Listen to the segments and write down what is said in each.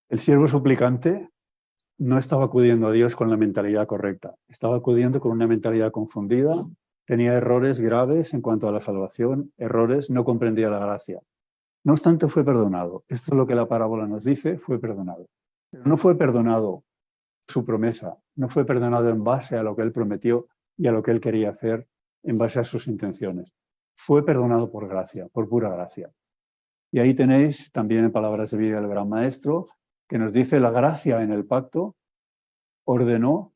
El siervo suplicante no estaba acudiendo a Dios con la mentalidad correcta, estaba acudiendo con una mentalidad confundida, tenía errores graves en cuanto a la salvación, errores, no comprendía la gracia. No obstante, fue perdonado. Esto es lo que la parábola nos dice, fue perdonado. Pero no fue perdonado su promesa, no fue perdonado en base a lo que él prometió y a lo que él quería hacer en base a sus intenciones. Fue perdonado por gracia, por pura gracia. Y ahí tenéis también en palabras de vida del gran maestro, que nos dice la gracia en el pacto ordenó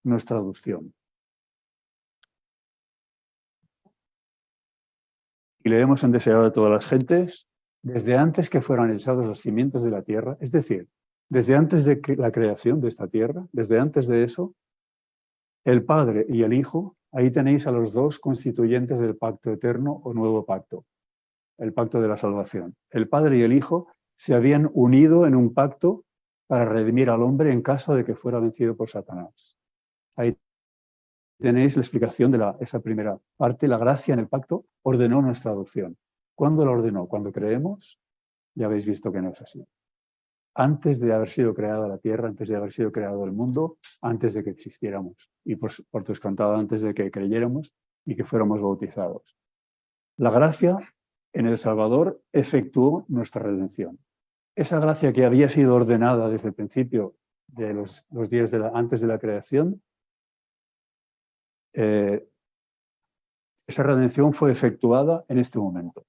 nuestra adopción. Y leemos en Deseado de todas las gentes, desde antes que fueran echados los cimientos de la tierra, es decir, desde antes de la creación de esta tierra, desde antes de eso, el Padre y el Hijo, ahí tenéis a los dos constituyentes del pacto eterno o nuevo pacto, el pacto de la salvación. El Padre y el Hijo se habían unido en un pacto para redimir al hombre en caso de que fuera vencido por Satanás. Ahí tenéis la explicación de esa primera parte. La gracia en el pacto ordenó nuestra adopción. ¿Cuándo la ordenó? Cuando creemos. Ya habéis visto que no es así. Antes de haber sido creada la tierra, antes de haber sido creado el mundo, antes de que existiéramos. Y por descontado, antes de que creyéramos y que fuéramos bautizados. La gracia en el Salvador efectuó nuestra redención. Esa gracia que había sido ordenada desde el principio de los días antes de la creación, esa redención fue efectuada en este momento.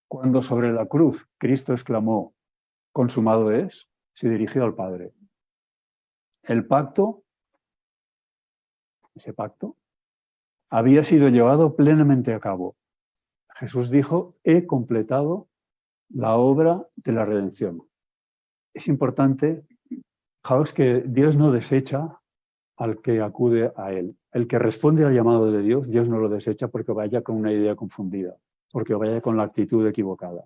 Cuando sobre la cruz Cristo exclamó, consumado es, se dirigió al Padre. El pacto, ese pacto, había sido llevado plenamente a cabo. Jesús dijo, he completado la obra de la redención. Es importante, fijaos, que Dios no desecha al que acude a Él. El que responde al llamado de Dios, Dios no lo desecha porque vaya con una idea confundida, porque vaya con la actitud equivocada.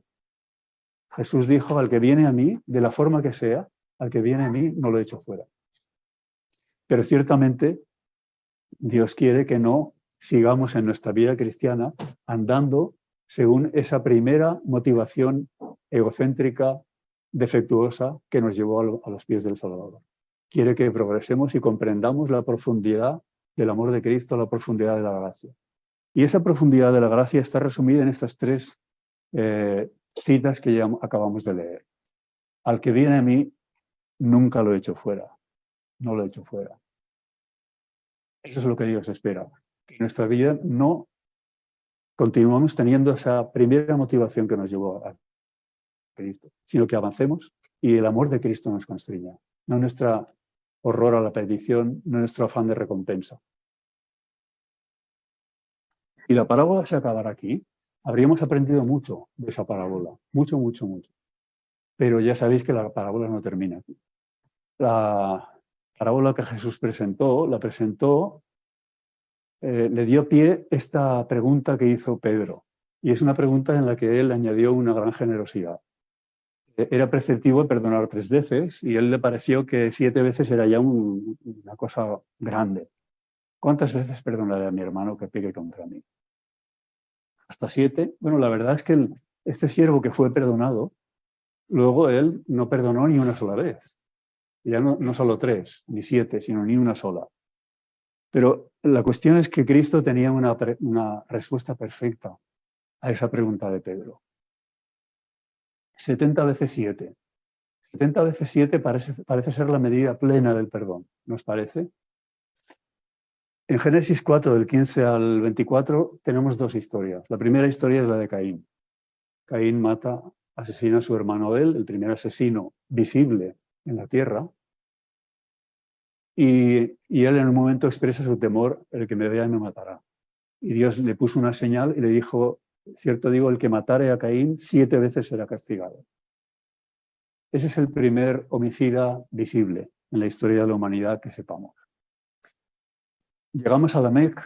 Jesús dijo, al que viene a mí, de la forma que sea, al que viene a mí, no lo echo fuera. Pero ciertamente, Dios quiere que no sigamos en nuestra vida cristiana andando según esa primera motivación egocéntrica, defectuosa, que nos llevó a los pies del Salvador. Quiere que progresemos y comprendamos la profundidad del amor de Cristo, la profundidad de la gracia. Y esa profundidad de la gracia está resumida en estas tres citas que ya acabamos de leer. Al que viene a mí, nunca lo echo fuera. No lo echo fuera. Eso es lo que Dios espera. Que en nuestra vida no continuamos teniendo esa primera motivación que nos llevó a Cristo, sino que avancemos y el amor de Cristo nos constriña. No nuestra horror a la perdición, no nuestro afán de recompensa. Y la parábola se acabará aquí. Habríamos aprendido mucho de esa parábola. Mucho, mucho, mucho. Pero ya sabéis que la parábola no termina aquí. La parábola que Jesús presentó, le dio pie esta pregunta que hizo Pedro. Y es una pregunta en la que él añadió una gran generosidad. Era preceptivo perdonar 3 veces y a él le pareció que 7 veces era ya una cosa grande. ¿Cuántas veces perdonaré a mi hermano que peque contra mí? ¿Hasta 7? Bueno, la verdad es que este siervo que fue perdonado, luego él no perdonó ni una sola vez. Ya no solo 3, ni 7, sino ni una sola. Pero la cuestión es que Cristo tenía una respuesta perfecta a esa pregunta de Pedro. 70 veces 7. 70 veces 7 parece ser la medida plena del perdón, ¿nos parece? En Génesis 4, del 15 al 24, tenemos 2 historias. La primera historia es la de Caín. Caín asesina a su hermano Abel, el primer asesino visible en la tierra, y él en un momento expresa su temor, el que me vea me matará. Y Dios le puso una señal y le dijo, cierto digo, el que matare a Caín 7 veces será castigado. Ese es el primer homicida visible en la historia de la humanidad que sepamos. Llegamos a Lamec,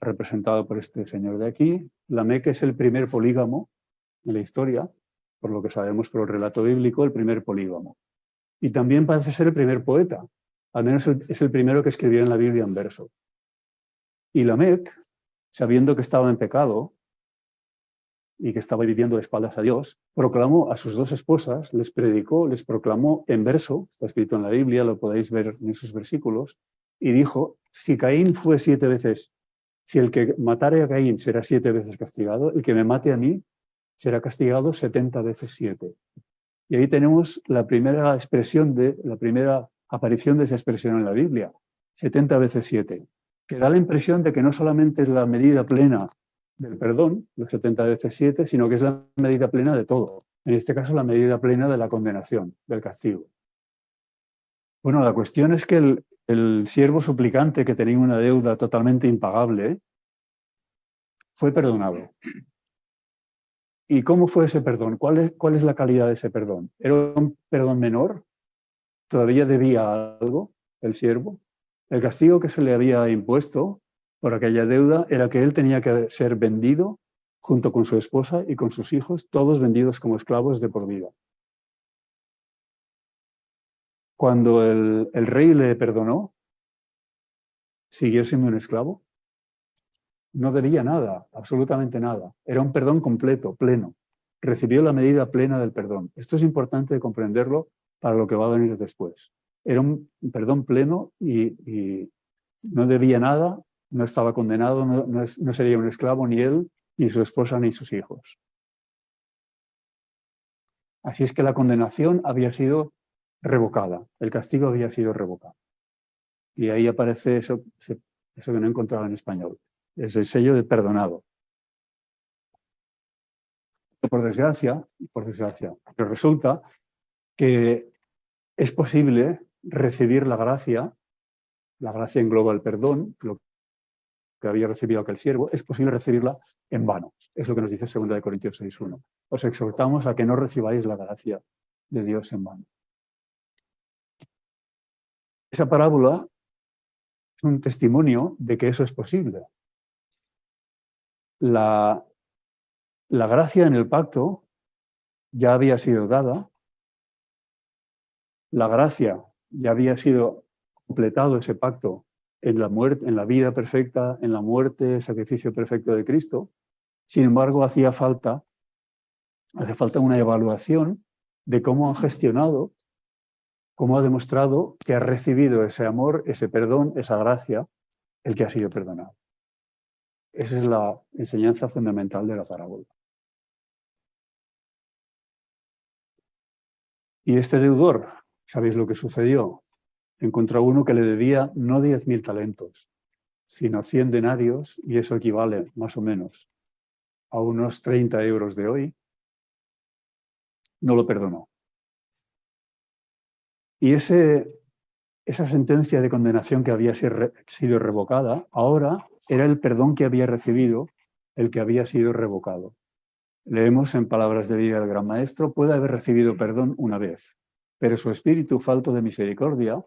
representado por este señor de aquí. Lamec es el primer polígamo en la historia, por lo que sabemos por el relato bíblico, el primer polígamo. Y también parece ser el primer poeta, al menos es el primero que escribió en la Biblia en verso. Y Lamec, sabiendo que estaba en pecado, y que estaba viviendo de espaldas a Dios, proclamó a sus 2 esposas, les predicó, les proclamó en verso, está escrito en la Biblia, lo podéis ver en esos versículos, y dijo, si Caín fue 7 veces, si el que matare a Caín será 7 veces castigado, el que me mate a mí será castigado 70 veces 7. Y ahí tenemos la primera expresión la primera aparición de esa expresión en la Biblia, 70 veces 7, que da la impresión de que no solamente es la medida plena del perdón, los 70 veces 7, sino que es la medida plena de todo. En este caso, la medida plena de la condenación, del castigo. Bueno, la cuestión es que el siervo suplicante que tenía una deuda totalmente impagable fue perdonado. ¿Y cómo fue ese perdón? ¿Cuál es la calidad de ese perdón? ¿Era un perdón menor? ¿Todavía debía algo el siervo? El castigo que se le había impuesto por aquella deuda era que él tenía que ser vendido junto con su esposa y con sus hijos, todos vendidos como esclavos de por vida. Cuando el rey le perdonó, siguió siendo un esclavo. No debía nada, absolutamente nada. Era un perdón completo, pleno. Recibió la medida plena del perdón. Esto es importante comprenderlo para lo que va a venir después. Era un perdón pleno y no debía nada, no estaba condenado, no sería un esclavo ni él, ni su esposa, ni sus hijos. Así es que la condenación había sido revocada, el castigo había sido revocado. Y ahí aparece eso que no encontraba en español. Es el sello de perdonado. Por desgracia, pero resulta que es posible recibir la gracia engloba el perdón, lo que había recibido aquel siervo, es posible recibirla en vano. Es lo que nos dice 2 Corintios 6:1. Os exhortamos a que no recibáis la gracia de Dios en vano. Esa parábola es un testimonio de que eso es posible. La gracia en el pacto ya había sido dada, la gracia ya había sido completado ese pacto en la muerte, en la vida perfecta, en la muerte, el sacrificio perfecto de Cristo. Sin embargo, hace falta una evaluación de cómo ha gestionado, cómo ha demostrado que ha recibido ese amor, ese perdón, esa gracia, el que ha sido perdonado. Esa es la enseñanza fundamental de la parábola. Y este deudor, ¿sabéis lo que sucedió? Encontró uno que le debía no 10.000 talentos, sino 100 denarios, y eso equivale más o menos a unos 30 euros de hoy. No lo perdonó. Y esa sentencia de condenación que había sido revocada, ahora era el perdón que había recibido el que había sido revocado. Leemos en palabras de vida del Gran Maestro, puede haber recibido perdón una vez, pero su espíritu falto de misericordia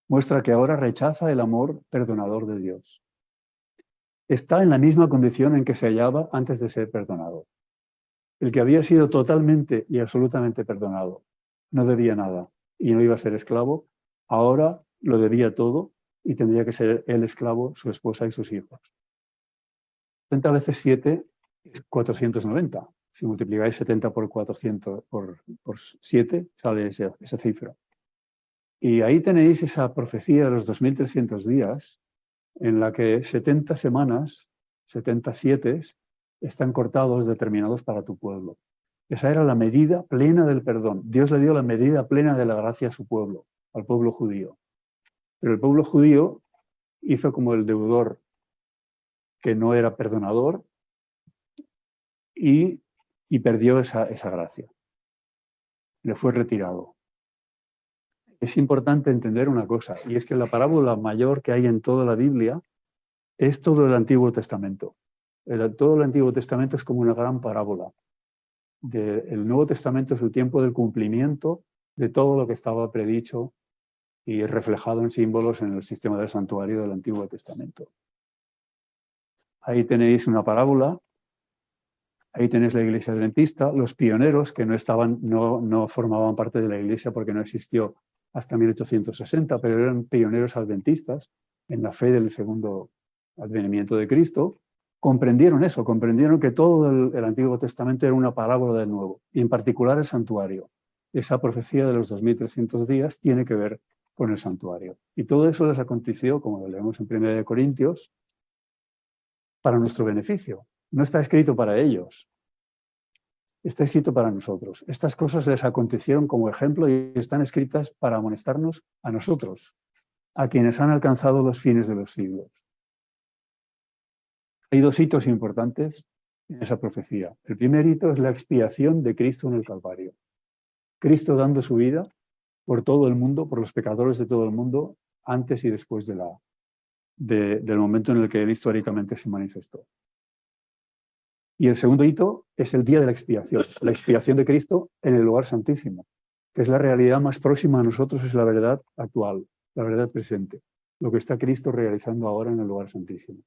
muestra que ahora rechaza el amor perdonador de Dios. Está en la misma condición en que se hallaba antes de ser perdonado. El que había sido totalmente y absolutamente perdonado, no debía nada y no iba a ser esclavo, ahora lo debía todo y tendría que ser el esclavo, su esposa y sus hijos. 70 veces 7 es 490. Si multiplicáis 70 por 400 por 7, sale esa cifra. Y ahí tenéis esa profecía de los 2300 días en la que 70 semanas, 70 sietes, están cortados, determinados para tu pueblo. Esa era la medida plena del perdón. Dios le dio la medida plena de la gracia a su pueblo, al pueblo judío. Pero el pueblo judío hizo como el deudor que no era perdonador y perdió esa gracia. Le fue retirado. Es importante entender una cosa, y es que la parábola mayor que hay en toda la Biblia es todo el Antiguo Testamento. Todo el Antiguo Testamento es como una gran parábola. El Nuevo Testamento es el tiempo del cumplimiento de todo lo que estaba predicho y reflejado en símbolos en el sistema del santuario del Antiguo Testamento. Ahí tenéis una parábola, ahí tenéis la iglesia adventista, los pioneros que no formaban parte de la iglesia porque no existió hasta 1860, pero eran pioneros adventistas en la fe del segundo advenimiento de Cristo, comprendieron eso, comprendieron que todo el Antiguo Testamento era una parábola del Nuevo, y en particular el santuario. Esa profecía de los 2300 días tiene que ver con el santuario. Y todo eso les aconteció, como lo leemos en 1 Corintios, para nuestro beneficio. No está escrito para ellos, está escrito para nosotros. Estas cosas les acontecieron como ejemplo y están escritas para amonestarnos a nosotros, a quienes han alcanzado los fines de los siglos. Hay dos hitos importantes en esa profecía. El primer hito es la expiación de Cristo en el Calvario. Cristo dando su vida por todo el mundo, por los pecadores de todo el mundo, antes y después del momento en el que él históricamente se manifestó. Y el segundo hito es el día de la expiación de Cristo en el lugar santísimo, que es la realidad más próxima a nosotros, es la verdad actual, la verdad presente, lo que está Cristo realizando ahora en el lugar santísimo.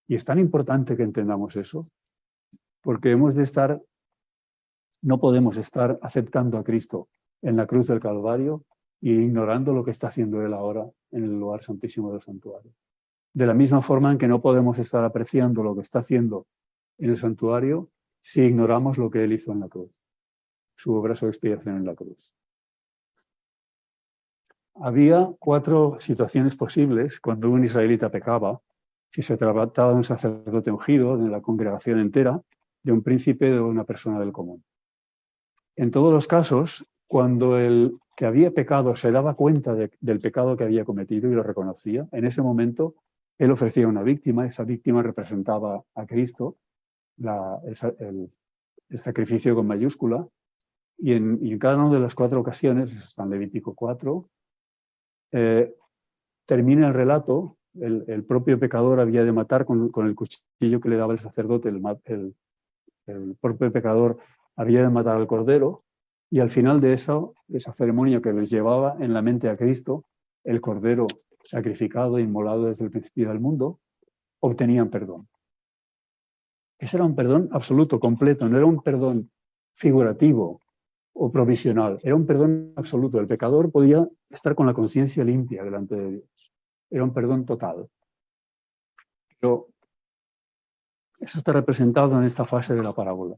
Y es tan importante que entendamos eso, porque no podemos estar aceptando a Cristo en la cruz del Calvario e ignorando lo que está haciendo Él ahora en el lugar santísimo del santuario. De la misma forma en que no podemos estar apreciando lo que está haciendo en el santuario si ignoramos lo que Él hizo en la cruz, su obra, su expiación en la cruz. Había 4 situaciones posibles cuando un israelita pecaba, si se trataba de un sacerdote ungido, de la congregación entera, de un príncipe o de una persona del común. En todos los casos, cuando el que había pecado se daba cuenta del pecado que había cometido y lo reconocía, en ese momento él ofrecía una víctima, esa víctima representaba a Cristo, el sacrificio con mayúscula, y en cada una de las 4 ocasiones, está en Levítico 4, termina el relato, el propio pecador había de matar con el cuchillo que le daba el sacerdote, el propio pecador había de matar al cordero, y al final de esa ceremonia que les llevaba en la mente a Cristo, el cordero sacrificado e inmolado desde el principio del mundo, obtenían perdón. Ese era un perdón absoluto, completo, no era un perdón figurativo o provisional, era un perdón absoluto. El pecador podía estar con la conciencia limpia delante de Dios. Era un perdón total. Pero eso está representado en esta fase de la parábola.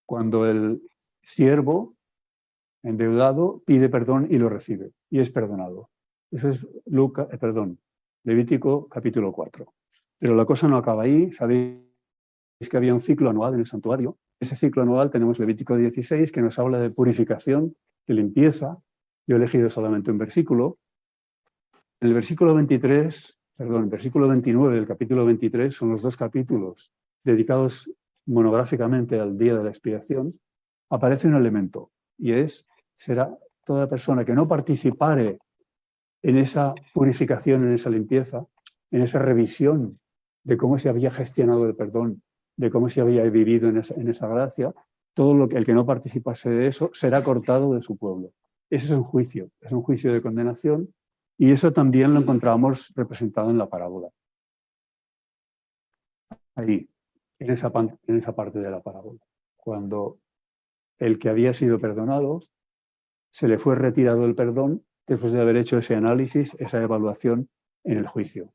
Cuando el siervo endeudado pide perdón y lo recibe, y es perdonado. Eso es Levítico capítulo 4. Pero la cosa no acaba ahí. Sabéis que había un ciclo anual en el santuario. Ese ciclo anual tenemos Levítico 16, que nos habla de purificación, de limpieza. Yo he elegido solamente un versículo. En el versículo 29 del capítulo 23 son los 2 capítulos dedicados monográficamente al día de la expiación. Aparece un elemento, y será toda persona que no participare en esa purificación, en esa limpieza, en esa revisión de cómo se había gestionado el perdón, de cómo se había vivido en esa gracia, el que no participase de eso será cortado de su pueblo. Ese es un juicio de condenación, y eso también lo encontramos representado en la parábola. Ahí, en esa parte de la parábola. Cuando el que había sido perdonado, se le fue retirado el perdón después de haber hecho ese análisis, esa evaluación en el juicio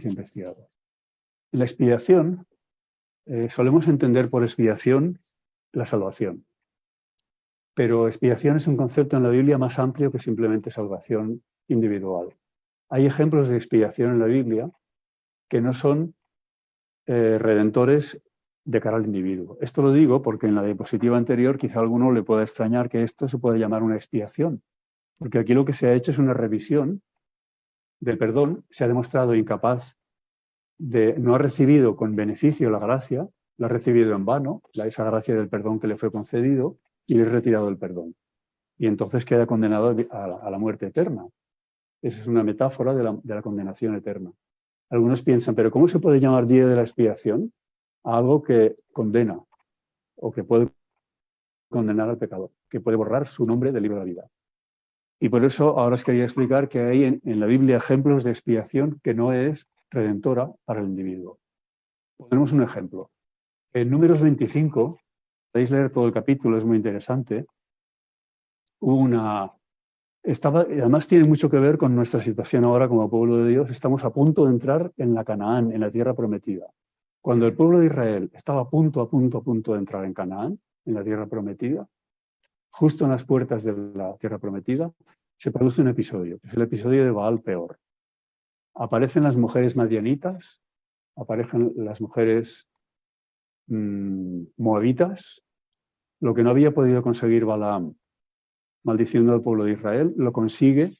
investigador. En la expiación, solemos entender por expiación la salvación. Pero expiación es un concepto en la Biblia más amplio que simplemente salvación individual. Hay ejemplos de expiación en la Biblia que no son redentores de cara al individuo. Esto lo digo porque en la diapositiva anterior quizá a alguno le pueda extrañar que esto se puede llamar una expiación, porque aquí lo que se ha hecho es una revisión del perdón. Se ha demostrado incapaz no ha recibido con beneficio la gracia, la ha recibido en vano, esa gracia del perdón que le fue concedido, y le ha retirado el perdón. Y entonces queda condenado a la muerte eterna. Esa es una metáfora de la condenación eterna. Algunos piensan, pero ¿cómo se puede llamar día de la expiación a algo que condena o que puede condenar al pecador, que puede borrar su nombre del libro de la vida? Y por eso ahora os quería explicar que hay en la Biblia ejemplos de expiación que no es redentora para el individuo. Ponemos un ejemplo. En Números 25, podéis leer todo el capítulo, es muy interesante. Además tiene mucho que ver con nuestra situación ahora como pueblo de Dios. Estamos a punto de entrar en la Canaán, en la tierra prometida. Cuando el pueblo de Israel estaba a punto de entrar en Canaán, en la tierra prometida, justo en las puertas de la tierra prometida, se produce un episodio, que es el episodio de Baal Peor. Aparecen las mujeres madianitas, aparecen las mujeres moabitas. Lo que no había podido conseguir Balaam, maldiciendo al pueblo de Israel, lo consigue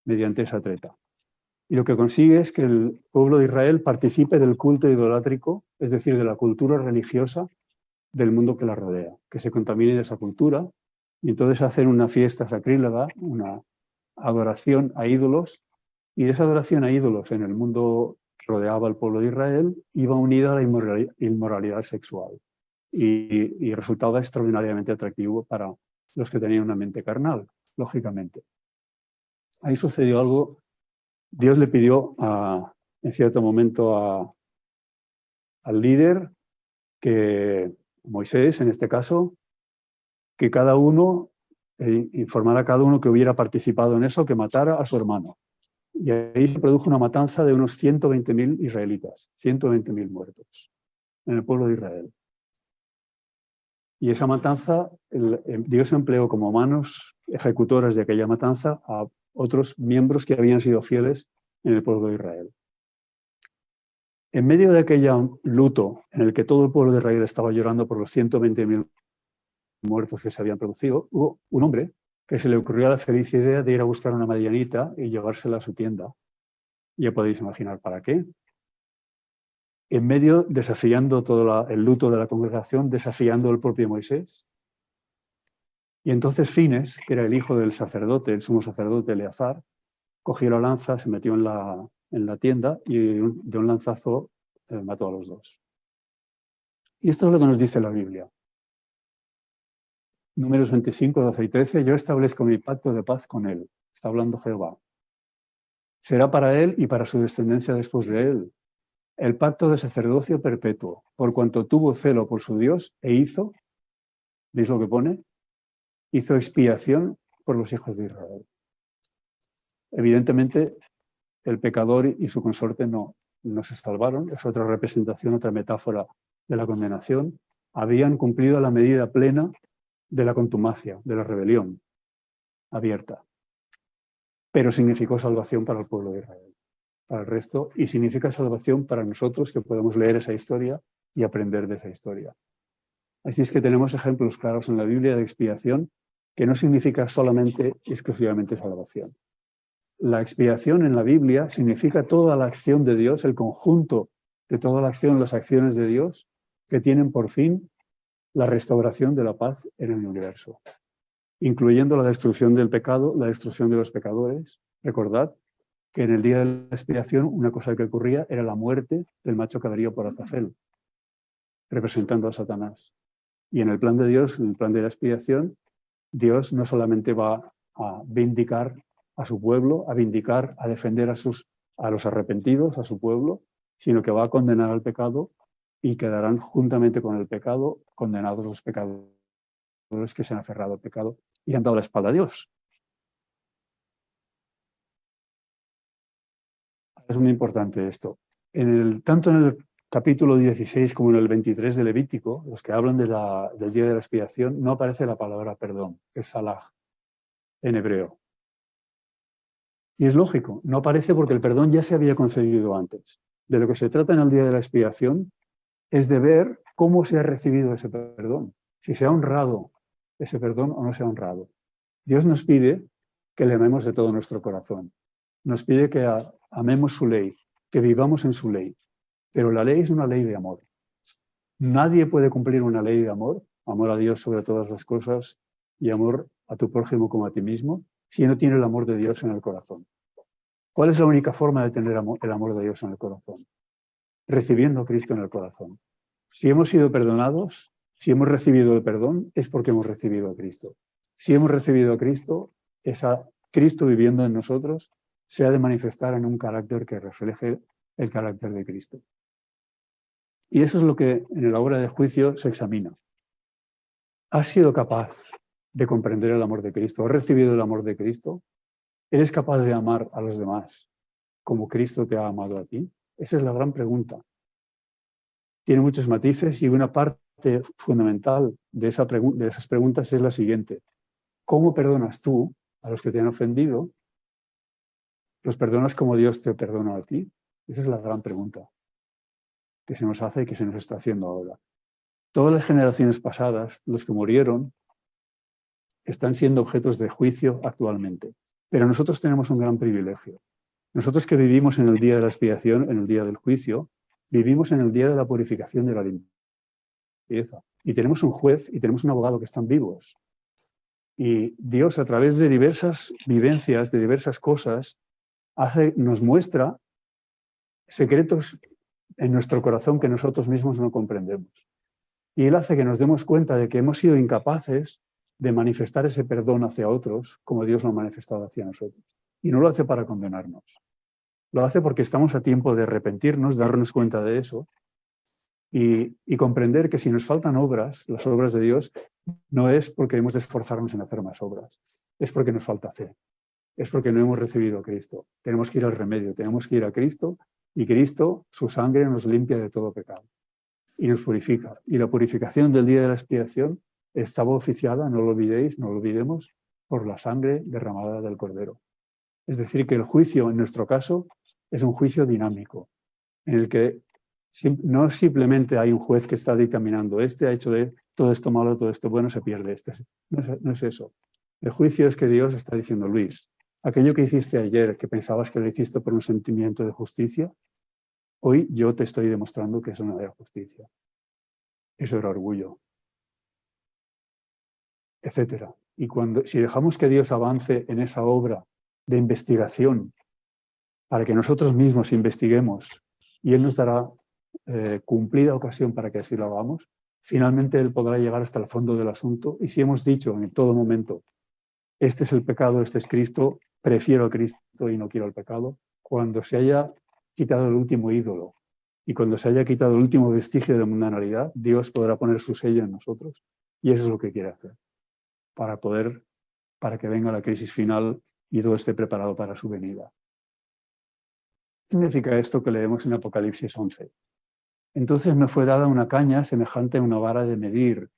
mediante esa treta. Y lo que consigue es que el pueblo de Israel participe del culto idolátrico, es decir, de la cultura religiosa del mundo que la rodea, que se contamine de esa cultura, y entonces hacen una fiesta sacrílega, una adoración a ídolos, y de esa adoración a ídolos en el mundo que rodeaba al pueblo de Israel iba unida a la inmoralidad sexual, y resultaba extraordinariamente atractivo para los que tenían una mente carnal, lógicamente. Ahí sucedió algo. Dios le pidió en cierto momento al líder, que Moisés en este caso, que cada uno informara a cada uno que hubiera participado en eso, que matara a su hermano. Y ahí se produjo una matanza de unos 120.000 israelitas, 120.000 muertos en el pueblo de Israel. Y esa matanza, Dios empleó como manos ejecutoras de aquella matanza a otros miembros que habían sido fieles en el pueblo de Israel. En medio de aquel luto en el que todo el pueblo de Israel estaba llorando por los 120.000 muertos que se habían producido, hubo un hombre que se le ocurrió la feliz idea de ir a buscar una madianita y llevársela a su tienda. Ya podéis imaginar para qué. En medio, desafiando todo el luto de la congregación, desafiando al propio Moisés. Y entonces Fines, que era el hijo del sacerdote, el sumo sacerdote Eleazar, cogió la lanza, se metió en la tienda y de un lanzazo mató a los dos. Y esto es lo que nos dice la Biblia. Números 25, 12 y 13, yo establezco mi pacto de paz con él. Está hablando Jehová. Será para él y para su descendencia después de él. El pacto de sacerdocio perpetuo, por cuanto tuvo celo por su Dios e hizo, ¿veis lo que pone? Hizo expiación por los hijos de Israel. Evidentemente, el pecador y su consorte no se salvaron. Es otra representación, otra metáfora de la condenación. Habían cumplido la medida plena de la contumacia, de la rebelión abierta. Pero significó salvación para el pueblo de Israel, para el resto, y significa salvación para nosotros que podemos leer esa historia y aprender de esa historia. Así es que tenemos ejemplos claros en la Biblia de expiación que no significa solamente, exclusivamente salvación. La expiación en la Biblia significa toda la acción de Dios, el conjunto de toda la acción, las acciones de Dios que tienen por fin la restauración de la paz en el universo, incluyendo la destrucción del pecado, la destrucción de los pecadores. Recordad que en el día de la expiación una cosa que ocurría era la muerte del macho cabrío por Azazel, representando a Satanás. Y en el plan de Dios, en el plan de la expiación, Dios no solamente va a vindicar a su pueblo, a vindicar, a defender a los arrepentidos, a su pueblo, sino que va a condenar al pecado y quedarán juntamente con el pecado condenados los pecadores que se han aferrado al pecado y han dado la espalda a Dios. Es muy importante esto. Tanto en el capítulo 16 como en el 23 de Levítico, los que hablan del día de la expiación, no aparece la palabra perdón, que es salah en hebreo. Y es lógico, no aparece porque el perdón ya se había concedido antes. De lo que se trata en el día de la expiación es de ver cómo se ha recibido ese perdón, si se ha honrado ese perdón o no se ha honrado. Dios nos pide que le amemos de todo nuestro corazón. Nos pide que amemos su ley, que vivamos en su ley. Pero la ley es una ley de amor. Nadie puede cumplir una ley de amor, amor a Dios sobre todas las cosas y amor a tu prójimo como a ti mismo, si no tiene el amor de Dios en el corazón. ¿Cuál es la única forma de tener el amor de Dios en el corazón? Recibiendo a Cristo en el corazón. Si hemos sido perdonados, si hemos recibido el perdón, es porque hemos recibido a Cristo. Si hemos recibido a Cristo, Cristo viviendo en nosotros se ha de manifestar en un carácter que refleje el carácter de Cristo. Y eso es lo que en la obra de juicio se examina. ¿Has sido capaz de comprender el amor de Cristo? ¿Has recibido el amor de Cristo? ¿Eres capaz de amar a los demás como Cristo te ha amado a ti? Esa es la gran pregunta. tiene muchos matices y una parte fundamental de esas preguntas es la siguiente. ¿Cómo perdonas tú a los que te han ofendido? ¿Los perdonas como Dios te perdona a ti? Esa es la gran pregunta que se nos hace y que se nos está haciendo ahora. Todas las generaciones pasadas, los que murieron, están siendo objetos de juicio actualmente. Pero nosotros tenemos un gran privilegio. Nosotros que vivimos en el día de la expiación, en el día del juicio, vivimos en el día de la purificación de la limpieza. Y tenemos un juez y tenemos un abogado que están vivos. Y Dios, a través de diversas vivencias, de diversas cosas, nos muestra secretos en nuestro corazón que nosotros mismos no comprendemos. Y Él hace que nos demos cuenta de que hemos sido incapaces de manifestar ese perdón hacia otros como Dios lo ha manifestado hacia nosotros. Y no lo hace para condenarnos. Lo hace porque estamos a tiempo de arrepentirnos, darnos cuenta de eso y comprender que si nos faltan obras, las obras de Dios, no es porque hemos de esforzarnos en hacer más obras, es porque nos falta fe, es porque no hemos recibido a Cristo. Tenemos que ir al remedio, tenemos que ir a Cristo y Cristo, su sangre, nos limpia de todo pecado y nos purifica. Y la purificación del día de la expiación estaba oficiada, no lo olvidéis, no lo olvidemos, por la sangre derramada del Cordero. Es decir, que el juicio, en nuestro caso, es un juicio dinámico, en el que no simplemente hay un juez que está dictaminando, ha hecho de todo esto malo, todo esto bueno, se pierde. No es eso. El juicio es que Dios está diciendo, Luis, aquello que hiciste ayer, que pensabas que lo hiciste por un sentimiento de justicia, hoy yo te estoy demostrando que eso no era justicia. Eso era orgullo, etcétera. Y si dejamos que Dios avance en esa obra de investigación para que nosotros mismos investiguemos y Él nos dará cumplida ocasión para que así lo hagamos, finalmente Él podrá llegar hasta el fondo del asunto. Y si hemos dicho en todo momento, este es el pecado, este es Cristo, prefiero a Cristo y no quiero el pecado, cuando se haya quitado el último ídolo y cuando se haya quitado el último vestigio de mundanalidad, Dios podrá poner su sello en nosotros. Y eso es lo que quiere hacer, para que venga la crisis final y todo esté preparado para su venida. ¿Qué significa esto que leemos en Apocalipsis 11? Entonces me fue dada una caña semejante a una vara de medir,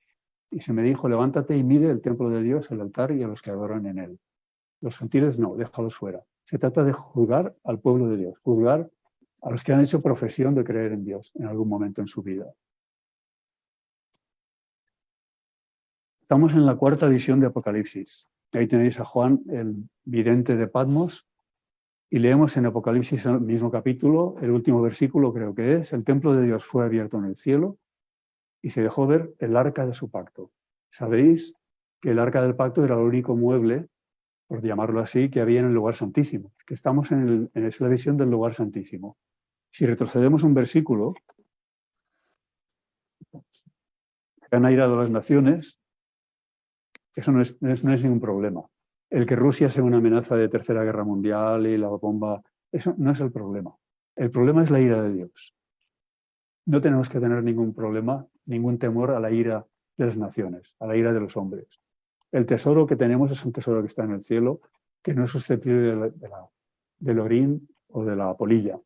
y se me dijo, levántate y mide el templo de Dios, el altar y a los que adoran en él. Los gentiles no, déjalos fuera. Se trata de juzgar al pueblo de Dios, juzgar a los que han hecho profesión de creer en Dios en algún momento en su vida. Estamos en la cuarta visión de Apocalipsis. Ahí tenéis a Juan, el vidente de Patmos, y leemos en Apocalipsis, el mismo capítulo, el último versículo creo que es, el templo de Dios fue abierto en el cielo y se dejó ver el arca de su pacto. Sabéis que el arca del pacto era el único mueble, por llamarlo así, que había en el lugar santísimo, que estamos en la visión del lugar santísimo. Si retrocedemos un versículo, que han airado las naciones, eso no es ningún problema. El que Rusia sea una amenaza de tercera guerra mundial y la bomba, eso no es el problema. El problema es la ira de Dios. No tenemos que tener ningún problema, ningún temor a la ira de las naciones, a la ira de los hombres. El tesoro que tenemos es un tesoro que está en el cielo, que no es susceptible del orín o de la polilla.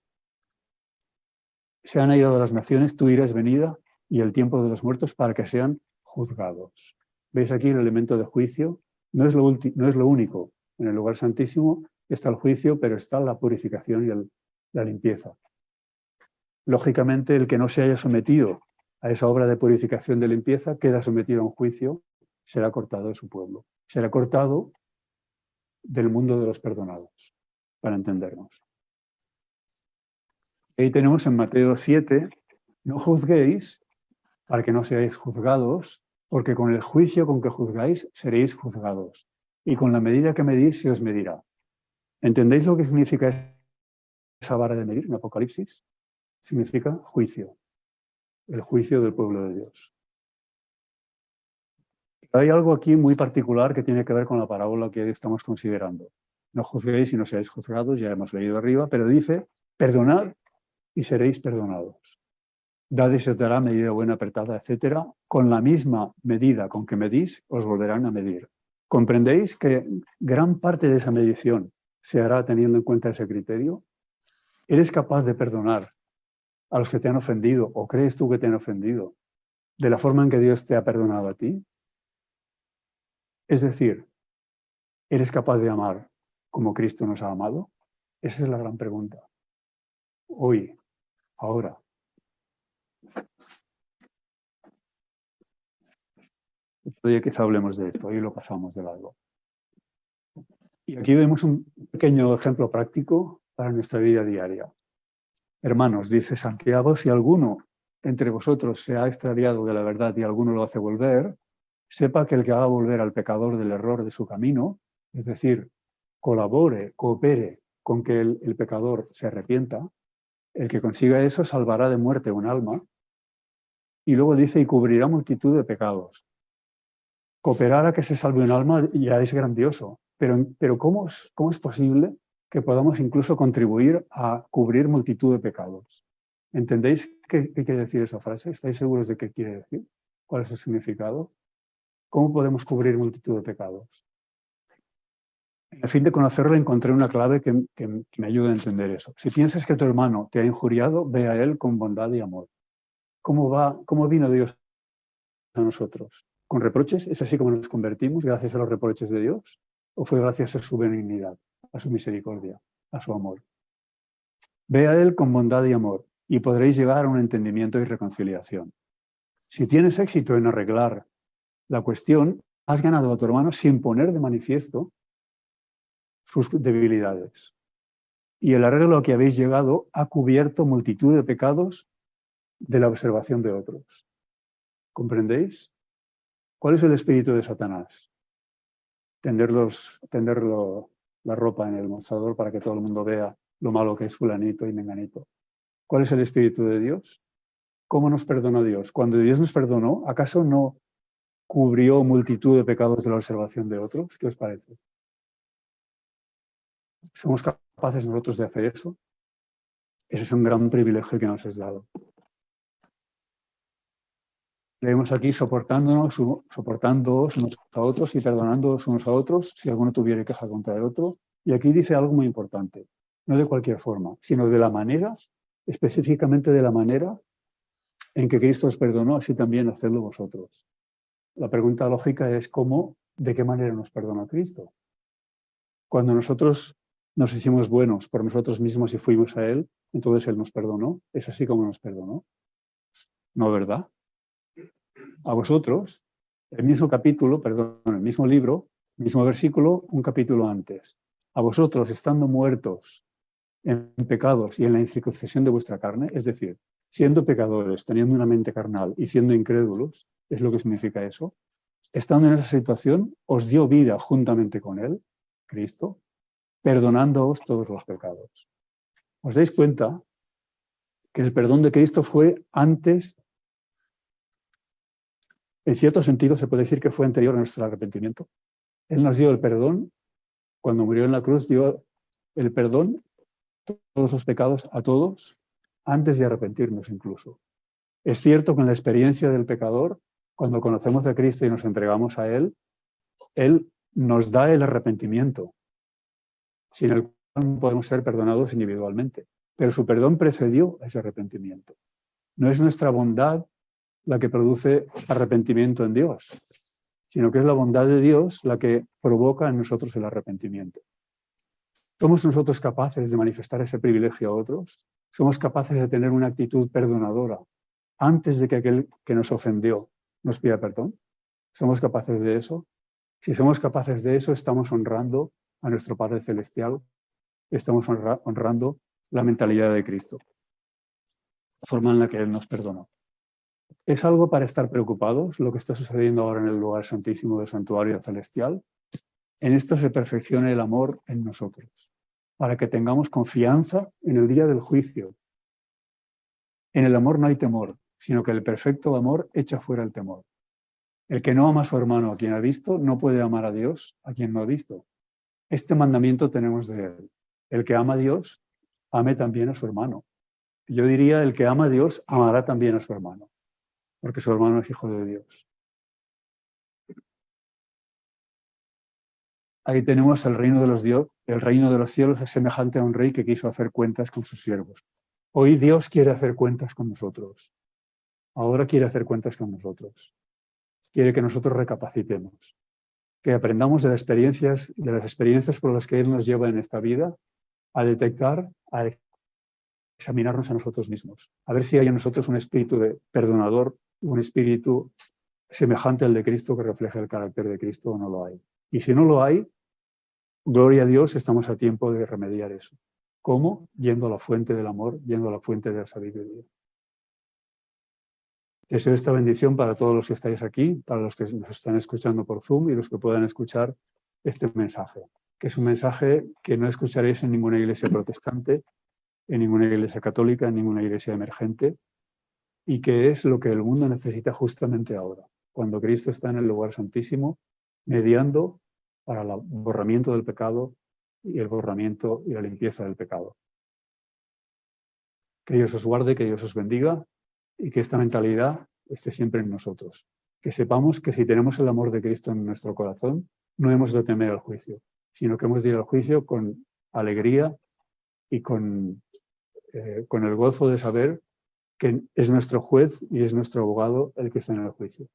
Se han airado las naciones, tu ira es venida y el tiempo de los muertos para que sean juzgados. ¿Veis aquí el elemento de juicio? No es lo único. En el lugar santísimo está el juicio, pero está la purificación y la limpieza. Lógicamente, el que no se haya sometido a esa obra de purificación de limpieza queda sometido a un juicio, será cortado de su pueblo. Será cortado del mundo de los perdonados, para entendernos. Ahí tenemos en Mateo 7, no juzguéis para que no seáis juzgados, porque con el juicio con que juzgáis seréis juzgados, y con la medida que medís se os medirá. ¿Entendéis lo que significa esa vara de medir en Apocalipsis? Significa juicio, el juicio del pueblo de Dios. Hay algo aquí muy particular que tiene que ver con la parábola que estamos considerando. No juzguéis y no seáis juzgados, ya hemos leído arriba, pero dice, perdonad y seréis perdonados. Dad y se os dará medida buena, apretada, etcétera. Con la misma medida con que medís, os volverán a medir. ¿Comprendéis que gran parte de esa medición se hará teniendo en cuenta ese criterio? ¿Eres capaz de perdonar a los que te han ofendido, o crees tú que te han ofendido, de la forma en que Dios te ha perdonado a ti? Es decir, ¿eres capaz de amar como Cristo nos ha amado? Esa es la gran pregunta. Hoy, ahora. Oye, quizá hablemos de esto, hoy lo pasamos de largo. Y aquí vemos un pequeño ejemplo práctico para nuestra vida diaria. Hermanos, dice Santiago, si alguno entre vosotros se ha extraviado de la verdad y alguno lo hace volver, sepa que el que haga volver al pecador del error de su camino, es decir, colabore, coopere con que el pecador se arrepienta, el que consiga eso salvará de muerte un alma, y luego dice, y cubrirá multitud de pecados. Cooperar a que se salve un alma ya es grandioso, pero ¿cómo es posible que podamos incluso contribuir a cubrir multitud de pecados? ¿Entendéis qué quiere decir esa frase? ¿Estáis seguros de qué quiere decir? ¿Cuál es el significado? ¿Cómo podemos cubrir multitud de pecados? A fin de conocerlo, encontré una clave que me ayuda a entender eso. Si piensas que tu hermano te ha injuriado, ve a él con bondad y amor. ¿Cómo vino Dios a nosotros? ¿Con reproches? ¿Es así como nos convertimos gracias a los reproches de Dios? ¿O fue gracias a su benignidad, a su misericordia, a su amor? Ve a él con bondad y amor y podréis llegar a un entendimiento y reconciliación. Si tienes éxito en arreglar la cuestión, has ganado a tu hermano sin poner de manifiesto sus debilidades. Y el arreglo a que habéis llegado ha cubierto multitud de pecados de la observación de otros. ¿Comprendéis? ¿Cuál es el espíritu de Satanás? Tender la ropa en el mostrador para que todo el mundo vea lo malo que es fulanito y menganito. ¿Cuál es el espíritu de Dios? ¿Cómo nos perdonó Dios? Cuando Dios nos perdonó, ¿acaso no cubrió multitud de pecados de la observación de otros? ¿Qué os parece? ¿Somos capaces nosotros de hacer eso? Ese es un gran privilegio que nos es dado. Leemos aquí soportándoos unos a otros y perdonándoos unos a otros si alguno tuviera queja contra el otro. Y aquí dice algo muy importante, no de cualquier forma, sino de la manera, específicamente de la manera en que Cristo os perdonó, así también hacedlo vosotros. La pregunta lógica es ¿de qué manera nos perdona Cristo? Cuando nosotros nos hicimos buenos por nosotros mismos y fuimos a Él, entonces Él nos perdonó. ¿Es así como nos perdonó? ¿No, verdad? A vosotros, el mismo capítulo, perdón, el mismo libro, mismo versículo, un capítulo antes. A vosotros, estando muertos en pecados y en la incircuncisión de vuestra carne, es decir, siendo pecadores, teniendo una mente carnal y siendo incrédulos, es lo que significa eso. Estando en esa situación, os dio vida juntamente con Él, Cristo, perdonándoos todos los pecados. ¿Os dais cuenta que el perdón de Cristo fue antes? En cierto sentido, se puede decir que fue anterior a nuestro arrepentimiento. Él nos dio el perdón, cuando murió en la cruz, dio el perdón, todos los pecados a todos, antes de arrepentirnos incluso. Es cierto que en la experiencia del pecador, cuando conocemos a Cristo y nos entregamos a Él nos da el arrepentimiento, sin el cual no podemos ser perdonados individualmente. Pero su perdón precedió a ese arrepentimiento. No es nuestra bondad la que produce arrepentimiento en Dios, sino que es la bondad de Dios la que provoca en nosotros el arrepentimiento. ¿Somos nosotros capaces de manifestar ese privilegio a otros? ¿Somos capaces de tener una actitud perdonadora antes de que aquel que nos ofendió nos pida perdón? ¿Somos capaces de eso? Si somos capaces de eso, estamos honrando a nuestro Padre Celestial, estamos honrando la mentalidad de Cristo, la forma en la que Él nos perdonó. ¿Es algo para estar preocupados lo que está sucediendo ahora en el lugar santísimo del santuario celestial? En esto se perfecciona el amor en nosotros, para que tengamos confianza en el día del juicio. En el amor no hay temor, sino que el perfecto amor echa fuera el temor. El que no ama a su hermano a quien ha visto, no puede amar a Dios a quien no ha visto. Este mandamiento tenemos de Él. El que ama a Dios, ame también a su hermano. Yo diría, el que ama a Dios, amará también a su hermano, porque su hermano es hijo de Dios. Ahí tenemos el reino de los cielos es semejante a un rey que quiso hacer cuentas con sus siervos. Hoy Dios quiere hacer cuentas con nosotros. Ahora quiere hacer cuentas con nosotros. Quiere que nosotros recapacitemos, que aprendamos de las experiencias por las que Él nos lleva en esta vida, a detectar, a examinarnos a nosotros mismos, a ver si hay en nosotros un espíritu de perdonador, un espíritu semejante al de Cristo que refleja el carácter de Cristo o no lo hay. Y si no lo hay, gloria a Dios, estamos a tiempo de remediar eso. ¿Cómo? Yendo a la fuente del amor, yendo a la fuente de la sabiduría. Deseo esta bendición para todos los que estáis aquí, para los que nos están escuchando por Zoom y los que puedan escuchar este mensaje, que es un mensaje que no escucharéis en ninguna iglesia protestante, en ninguna iglesia católica, en ninguna iglesia emergente, y que es lo que el mundo necesita justamente ahora, cuando Cristo está en el lugar santísimo, mediando para el borramiento del pecado y el borramiento y la limpieza del pecado. Que Dios os guarde, que Dios os bendiga y que esta mentalidad esté siempre en nosotros. Que sepamos que si tenemos el amor de Cristo en nuestro corazón, no hemos de temer al juicio, sino que hemos de ir al juicio con alegría y con el gozo de saber que es nuestro juez y es nuestro abogado el que está en el juicio.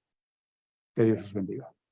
Que Dios os bendiga.